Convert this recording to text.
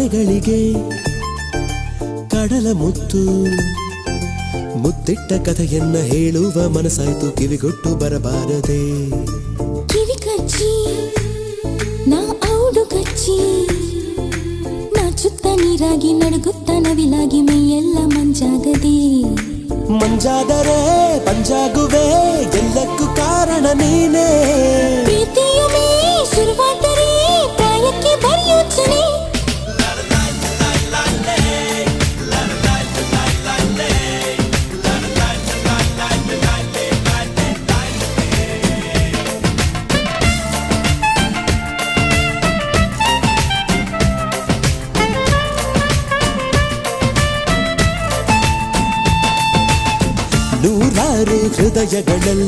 ಆನೆಗಳಿಗೆ ಕಡಲ ಮುತ್ತು ಮುತ್ತಿಟ್ಟ ಕಥೆಯನ್ನ ಹೇಳುವ ಮನಸ್ಸಾಯ್ತು ಕಿವಿಗೊಟ್ಟು ಬರಬಾರದೆ ಕಿವಿ ಕಚ್ಚಿ ನಾ ಔಡು ಕಚ್ಚಿ ನಾಚುತ್ತ ನೀರಾಗಿ ನಡುಗುತ್ತ ನವಿಲಾಗಿ ಮೈಯೆಲ್ಲ ಮಂಜಾಗದೆ ಮಂಜಾದರೆ ಪಂಜಾಗುವೆ ಎಲ್ಲಕ್ಕೂ ಕಾರಣ ನೀನೇ ಪ್ರೀತಿಯುಮೇ ಶುರುವಾದರೆ ಪ್ರಾಯಕ್ಕೆ ಬರೆಯೋಚನೆ ನೂರಾರು ಹೃದಯಗಳಲ್ಲಿ